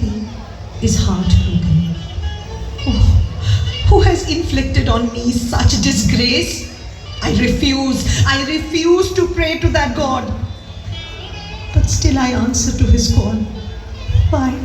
Prakriti is heartbroken. Oh, who has inflicted on me such disgrace? I refuse to pray to that God. But still I answer to his call. Why?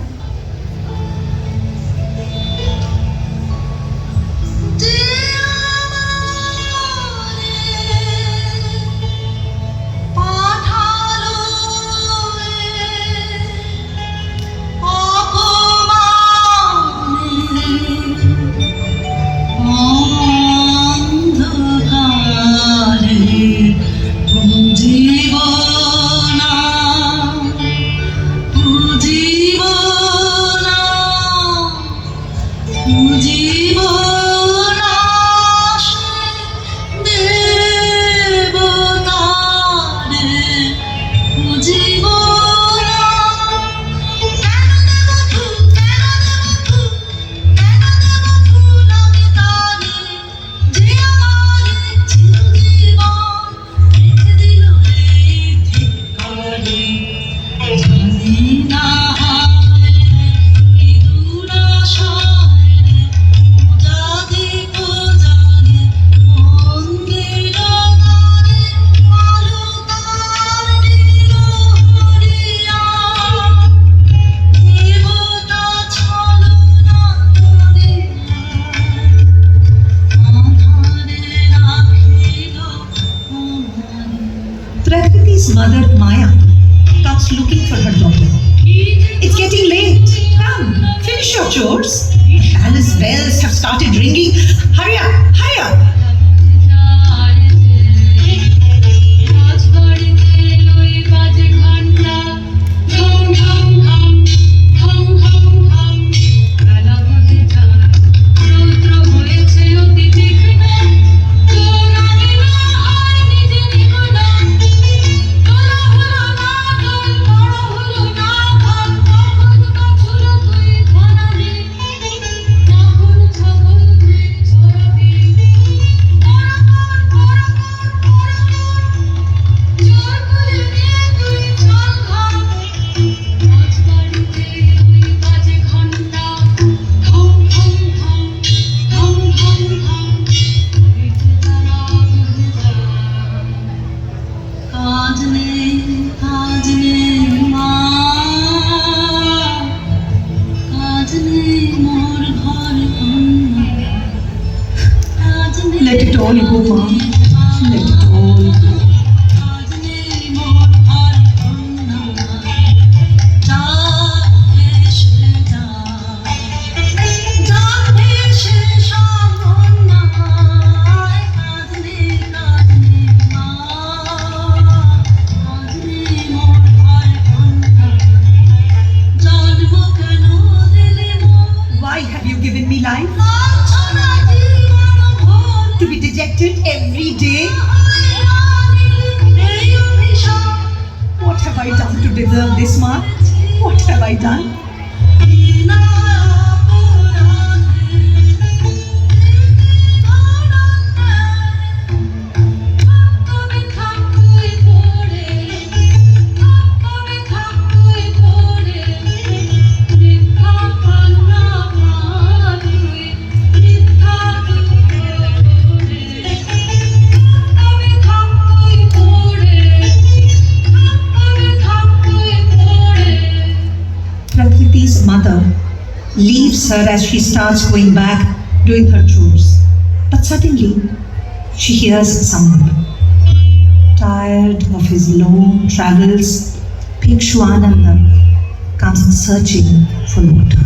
Prakriti's mother, Maya, comes looking for her daughter. It's getting late. Come, finish your chores. The palace bells have started ringing. Hurry up, hurry up. Let it all go, Mom. Let it all go. Why have you given me life? To be dejected every day? What have I done to deserve this, Ma? What have I done? Prakriti's mother leaves her as she starts going back doing her chores. But suddenly, she hears someone. Tired of his long travels, Bhikshuananda comes searching for water.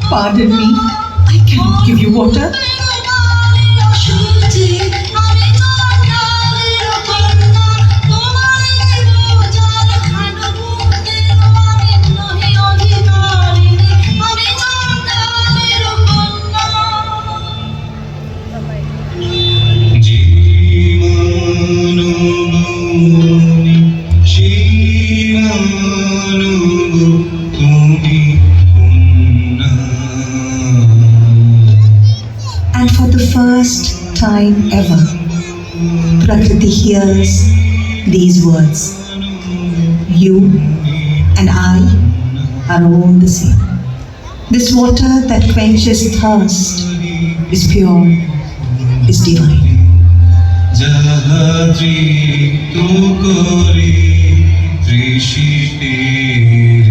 Pardon me, I cannot give you water. And for the first time ever, Prakriti hears these words. You and I are all the same. This water that quenches thirst is pure, is divine. যাহা তৃপ্ত করে তৃষিতের,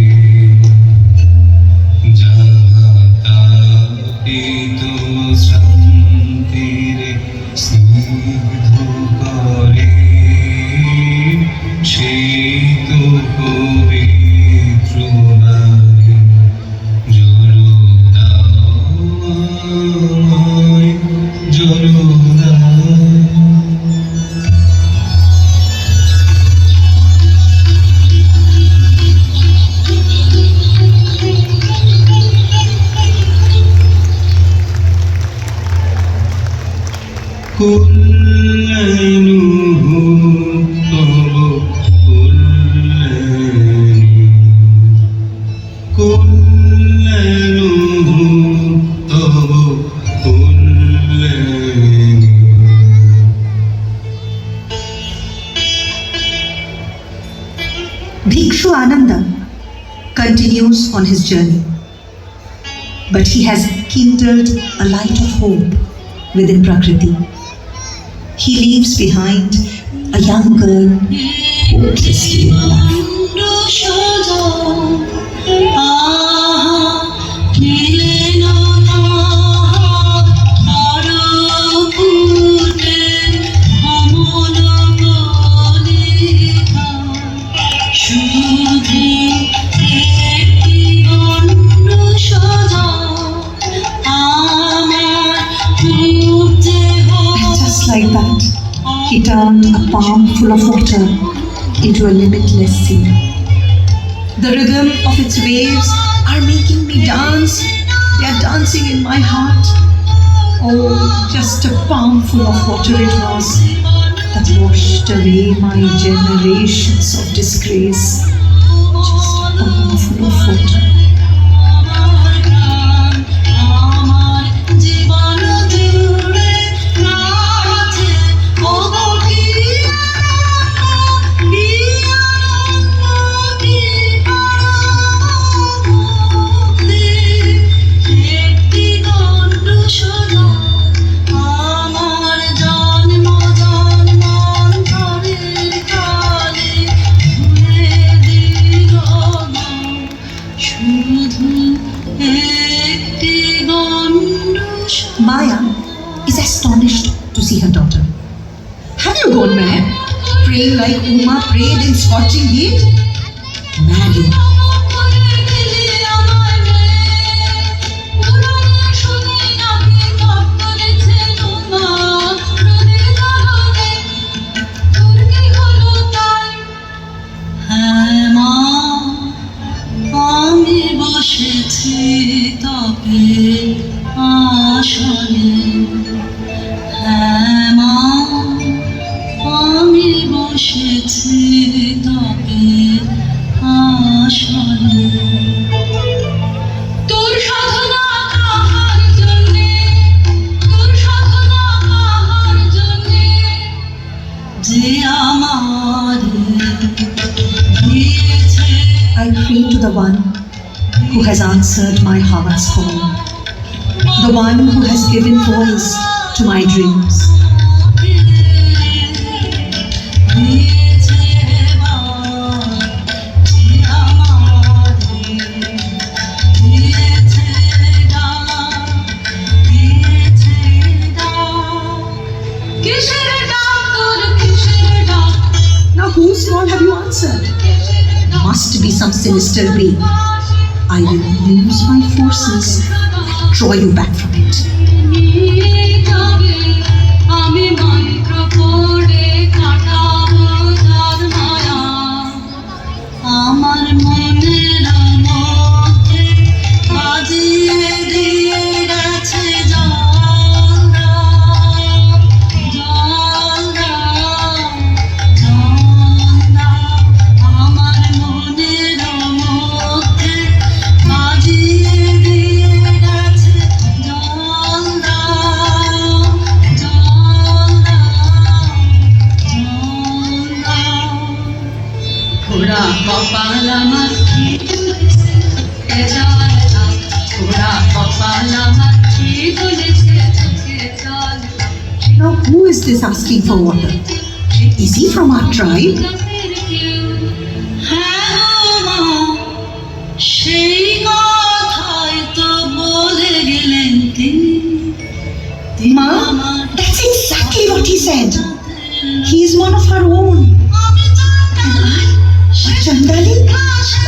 যাহা তাপিত শ্রান্তির স্নিগ্ধ করে, সেই তো পবিত্র বাণী জলদায় জলদায়। কল্যাণুহ তব কল্যাণী, কল্যাণুহ তব Kalyani. Bhikshu Ananda continues on his journey, but he has kindled a light of hope within Prakriti. He leaves behind a young girl hopelessly in love. Like that, he turned a palm full of water into a limitless sea. The rhythm of its waves are making me dance. They are dancing in my heart. Oh, just a palm full of water it was that washed away my generations of disgrace. Just a palm full of water. Maya is astonished to see her daughter. Have you gone mad? Praying like Uma prayed in scorching heat? Mad you. বসেছি তবে আসলে, হ্যাঁ মা আমি বসেছি তবে আসলে। তোর সাধনা কাহার জন্যে, তোর সাধনা কাহার জন্যে, যে আমার দিয়েছে। I pray to the one who has answered my heart's call, the one who has given voice to my dreams. Now whose call have you answered? Must be some sinister being. I will use my forces draw you back from it. নিয়ে যাবে আমি মাইক্রোফোনে কাটাবো তার মায়া আমার মনের মধ্যে বাজিয়ে দিয়ে গেছে জল দাও জল দাও জল দাও আমার মনের মধ্যে বাজিয়ে দিয়ে গেছে জল দাও জল দাও জল দাও ওরা কপাল আমার কি তুলেছে এ জল দাও ওরা কপাল আমার কি তুলেছে চোখে জল দাও Now, who is this asking for water? Is he from our tribe? হ্যাঁ মা সেই কথাই তো বলে গেলেন তিনি Ma, that's exactly what he said. He is one of our own. আমি A Chandali?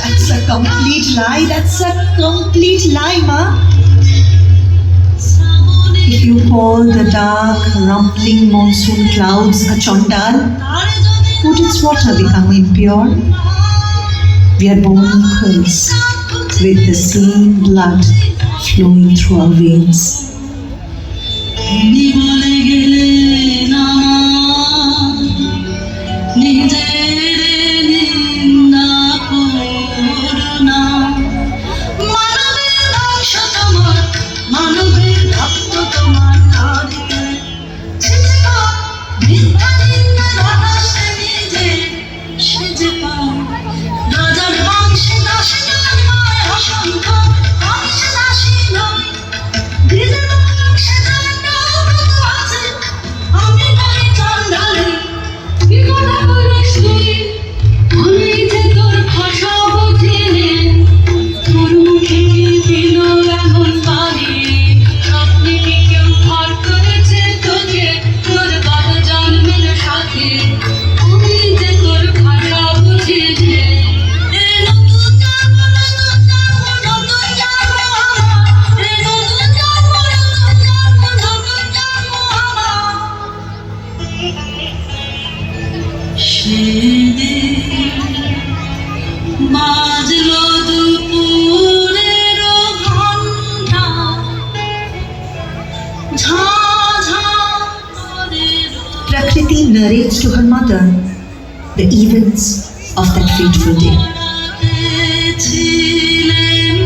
That's a complete lie. That's a complete lie, Ma. If you call the dark, rumbling monsoon clouds a Chandal, would its water become impure? We are born equals, with the same blood flowing through our veins. তিনি বলে গেলেন আমার নিজের নিন্দা করো না মানবের ধ্বংস তোমার মানবের রক্ত তোমার নারীতে মিথ্যা নিন্দা রাধাসে নিজে সেজে পাও রাজার বংশে দাসী জন্মায় অসংখ্য বংশে দাসী নয় নিজের বংশে জন্মাব্রত আছে আমি নই চন্ডালে কি কথা বলিস তুই আমি যে তোর ভাষা বুঝিনি তোর মুখে কি দিল এমন বাণী স্বপ্নে কি কেউ ঘর করেছে তোকে তোর বাবা জন্মের সাথে আমি যে তোর ভাষা বুঝিনি এ নতুন জন্ম নতুন জন্ম নতুন জন্ম আমার এ নতুন জন্ম নতুন জন্ম নতুন জন্ম আমার সেদিন বাজলো দুপুরের ঘণ্টা ঝা ঝা করে Prakriti narrates to her mother the events of that fateful day. ছিলেন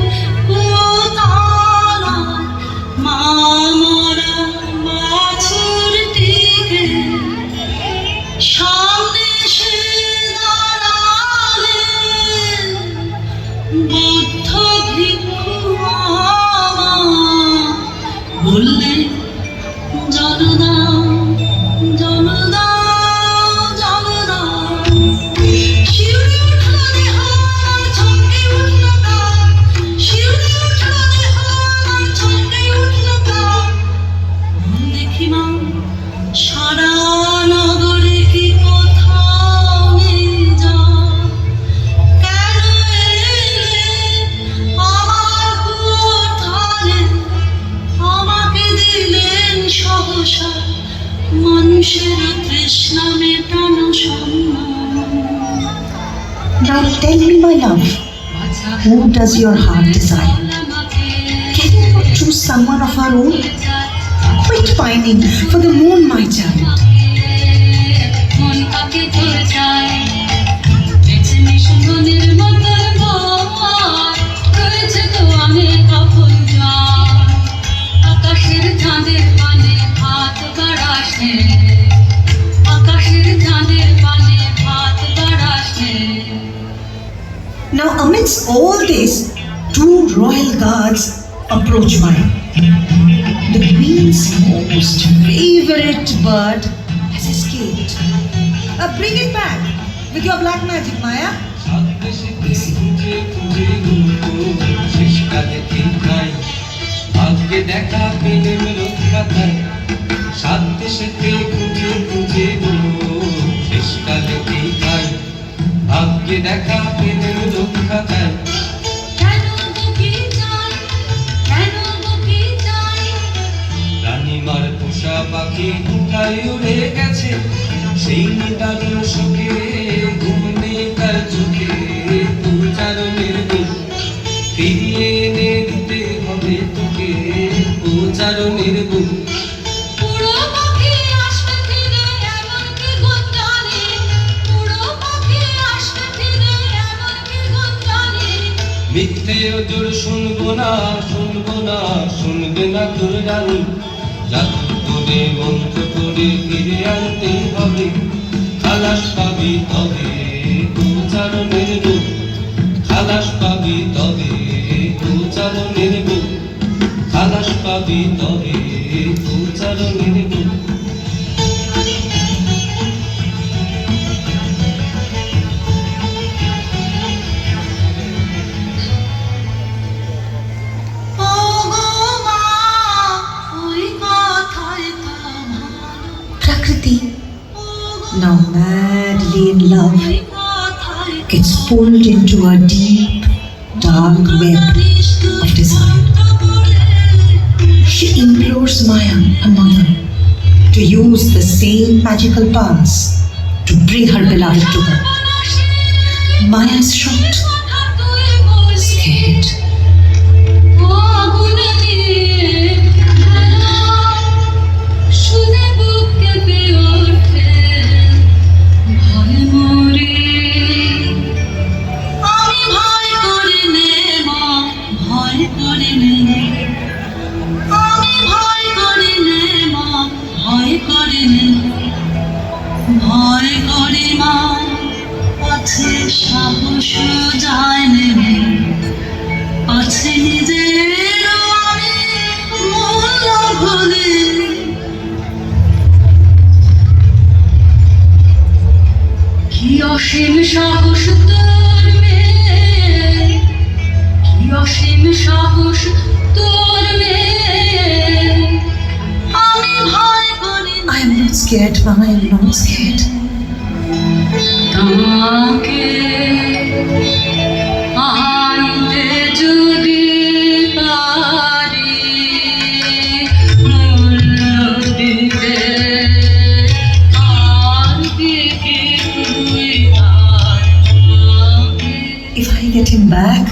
পোতারা মামরা বাছুরটিকে সামনে সে দাঁড়ালেন বুদ্ধ ভিক্ষু মামা বললেন জল দাও জল দাও জল দাও শিউরে উঠল দেহ আমার চমকে উঠল প্রাণ শিউরে উঠল দেহ আমার চমকে উঠল প্রাণ দেখি মা সারা নগরে কি কোথাও নেই যা কেন এলে আমার কোথালে আমাকে দিলেন সহসা মানুষের তৃষ্ণা মেটানো সম্মান Now tell me, my love, who does your heart desire? Can you not choose someone of our own? Quit pining for the moon, my child. মন কাকে তোর চায় বেছে নিশুমনের মতন বর রয়েছে তো আমি কখন যাই আকাশের চাঁদের পানে ভাত বাড়াসে আকাশের চাঁদের পানে ভাত বাড়াসে Now, amidst all this, two royal guards approach Maya. The queen's most favorite bird has escaped. Bring it back with your black magic, Maya. ভাগ্যে দেখা পেলেন রক্ষাতায় সাত দেশেতে খুঁজে খুঁজে শেষকালে এই খাই ভাগ্যে দেখা পেলেন রক্ষাতায় কেন বুকি চাই কেন বুকি কোথায় উড়ে গেছে সেই নিদারুণ শোকে, ঘুম নেই তার চোখে উচ্চারণের বুক ফিরিয়ে এনে দিতে হবে তোকে উচ্চারণের বুক। উড়ো পাখি আসবে ফিরে এমন কি গুণ জানি, উড়ো পাখি আসবে ফিরে এমন কি গুণ জানি। মিথ্যে ওজোর শুনবো না শুনবো না শুনবে না তোর রানী, জাদু করে মন্ত্র করে ফিরে আনতে হবে, খালাস পাবি তবে উচ্চারণের বুক, খালাস পাবি তবে উচ্চারণের বুক, খালাস পাবি তবে উচ্চারণের বুক। ও গো মা, ওই কথাই তো ভালো। Prakriti, O go now madly in love, ওই কথাই তো gets pulled into a deep, dark web of desire. She implores Maya, her mother, to use the same magical powers to bring her beloved to her. Maya is shocked, scared. ভয় করে মা, পথে সাহস যায় নেমে, আছে নিজের আমি মূল্য ভুলে। কি অসীম সাহস তোর মেয়ে, কি অসীম সাহস তোর মেয়ে, আমি ভয় করি I am not scared, Mama, I am not scared. তোমাকে আনতে যদি পারি, মূল্য দিতে আর কি কিছুই থাকে। If I get him back,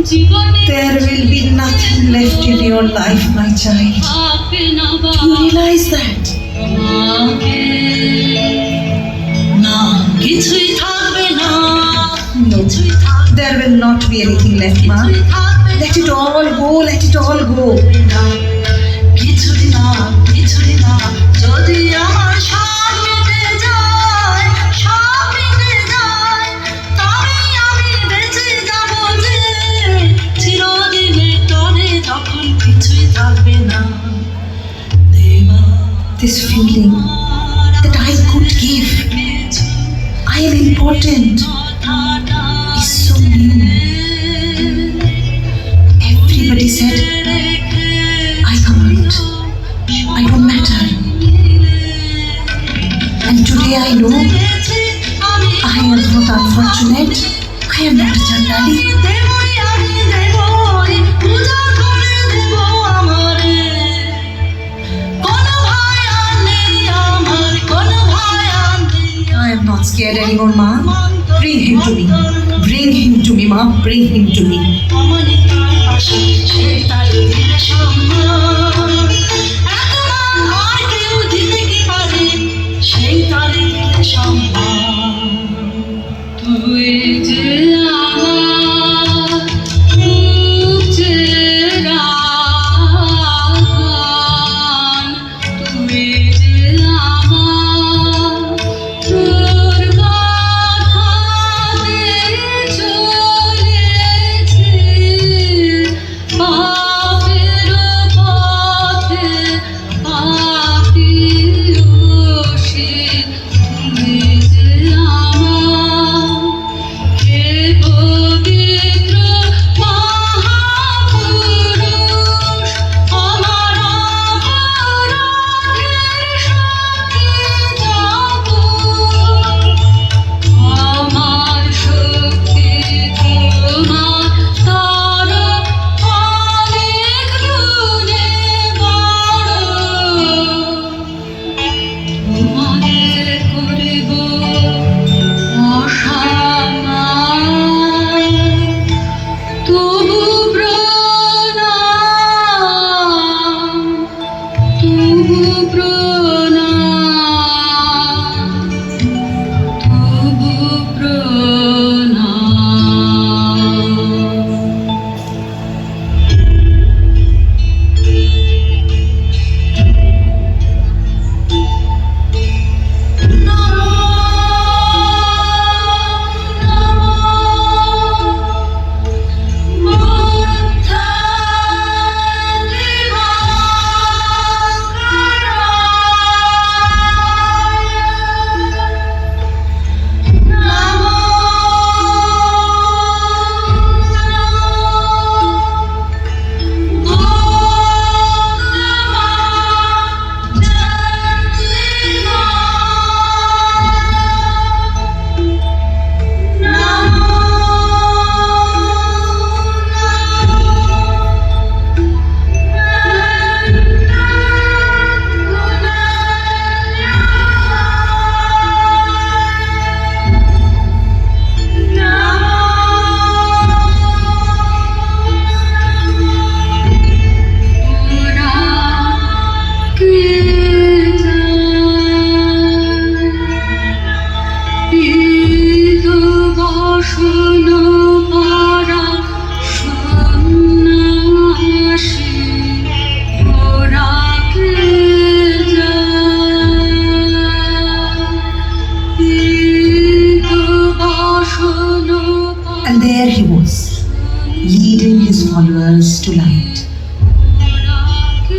জীবনে there will be nothing left in your life, my child. থাকবে না Do you realize that? তোমাকে, না কিছুই থাকবে না, No, কিছুই থাকবে there will not be anything left, Ma. থাকবে Let it all go, let it all go. না, কিছুই না, কিছুই না। যদি আমার সব মিটে যায়, সব মিটে যায়, তবে আমি বেঁচে যাব যে চিরদিনের তরে, তখন কিছুই থাকবে না। দেবা This feeling that I could give, I am important, is so new. Everybody said I can't, I don't matter. And today I know I am not unfortunate, I am not a Chandali. I am not scared anymore, Ma. Bring him to me. Bring him to me, Ma. Bring him to me. তুই যে আমার মুখেরা গান, তুই যে আমার তোর কথাতে চলেছে পাপে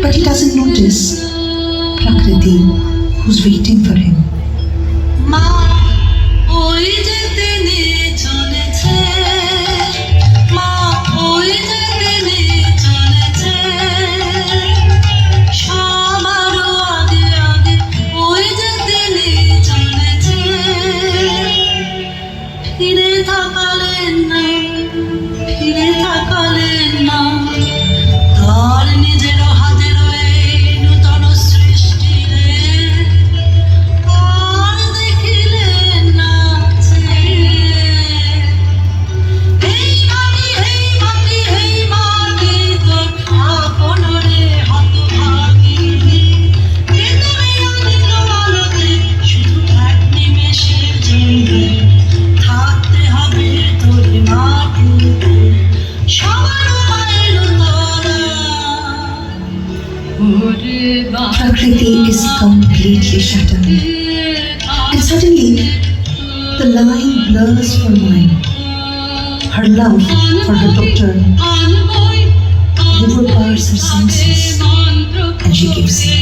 But he doesn't notice Prakriti, who's waiting for him. মা ওই যে তিনি চলেছে, মা ওই যে তিনি চলেছে, সবারও আগে আগে ওই যে তিনি চলেছে, ফিরে তাকালেন না, ফিরে তাকালেন না, তার নিজের হাতের এই নূতন সৃষ্টি রে, আর দেখিলেন না চেয়ে। এই মাটি তোর আপন রে হতভাগী, ভেতরে আনিল আলোতে শুধু এক নিমেষের জন্য, থাকতে হবে তোর মাটিতে, সবার মায়ের তোরা। ওরে Prakriti is completely shattered. And suddenly, the line blurs her mind. Her love for her doctor overpowers her senses, and she gives in.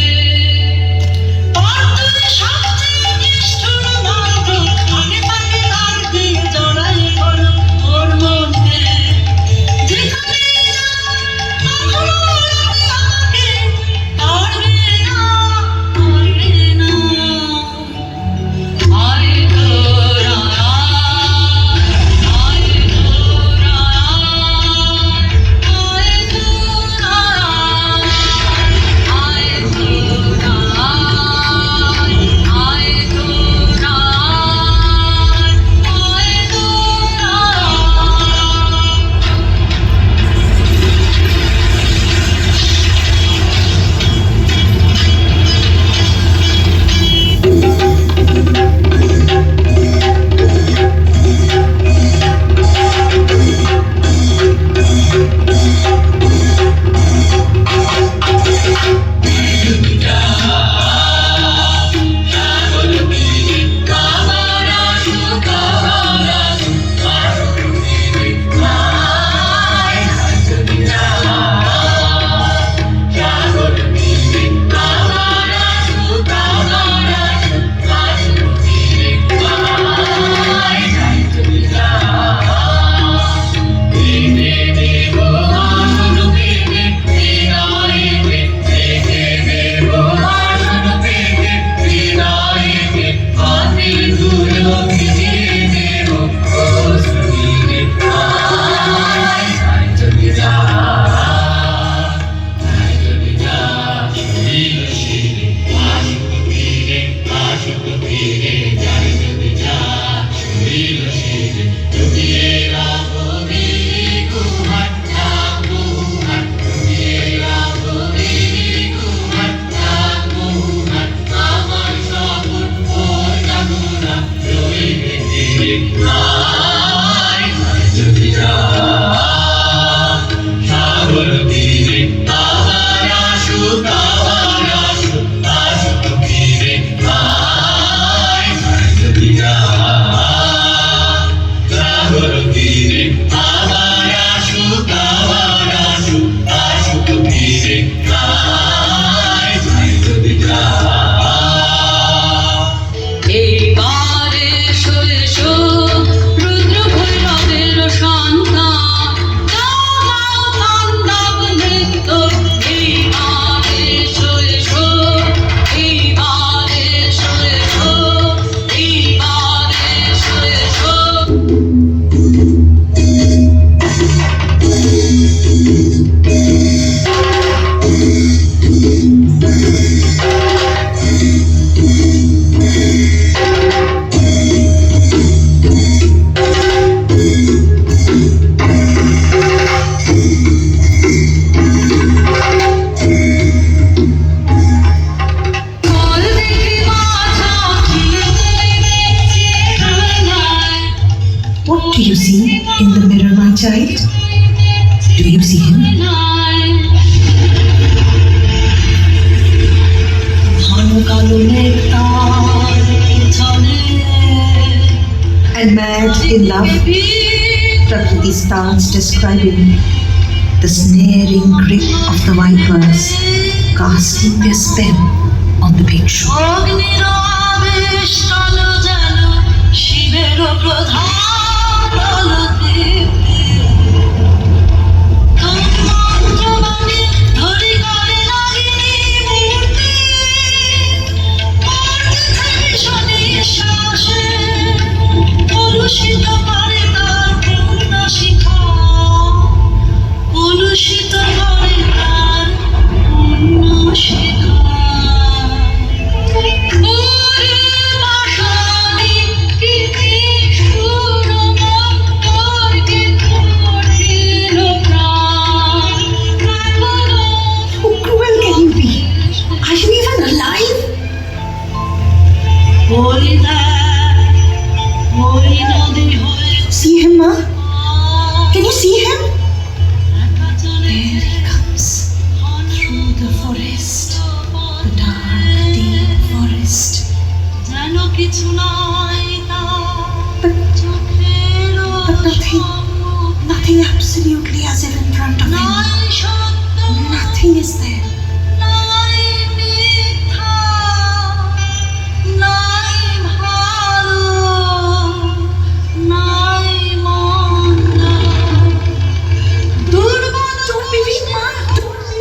Do you see in the mirror, my child? Do you see him? And mad in love, Prakriti starts describing the snaring grip of the vipers casting their spell on the big show. অগ্নির আবেশ কালো যেন শিবের প্রধান দীপ্তি। মন্ত্রবাণী ধরি করে লাগিনি মূর্তি। মূর্তি থেকে শনি শ্বাসে কলুষিত করে তার পূর্ণ শিখা। কলুষিত করে তার পূর্ণ শিখা। How cruel can you be? Are you even alive? See him, Ma? Can you see him? There he comes through the forest, the dark, deep forest. But nothing absolutely as if in front of him. Nothing is there. Don't be weak, Ma. Don't be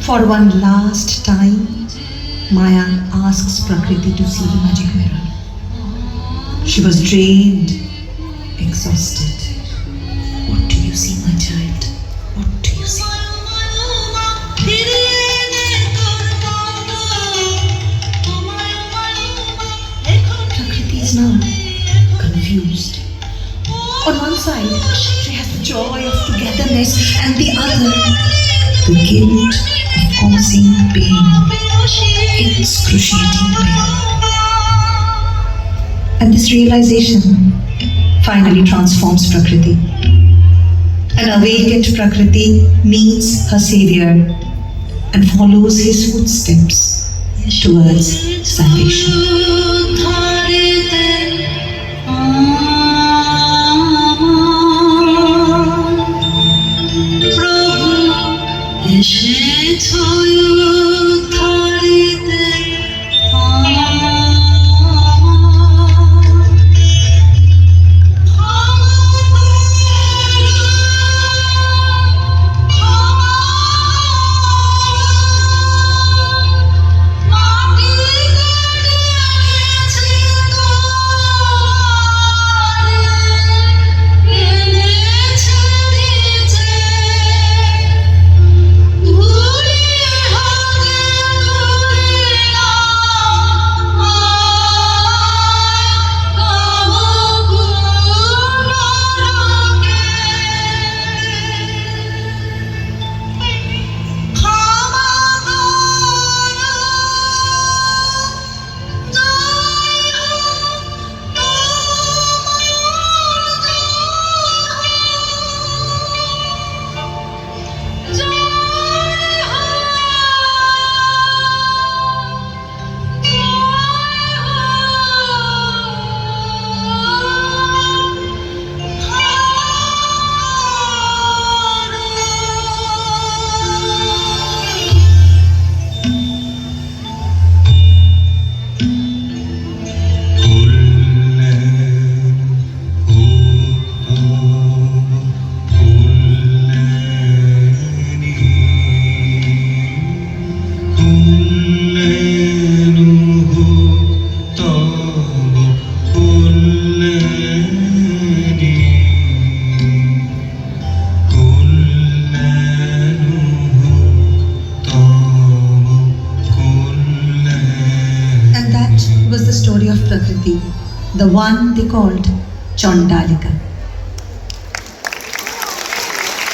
For one last time, Maya asks Prakriti to see the magic mirror. She was drained, exhausted. What do you see, my child? What do you see? Prakriti is now confused. On one side, she has the joy of togetherness, and the other, the guilt of causing pain, excruciating pain. And this realization finally transforms Prakriti. An awakened Prakriti meets her savior and follows his footsteps towards salvation. মাটি the one they called Chandalika.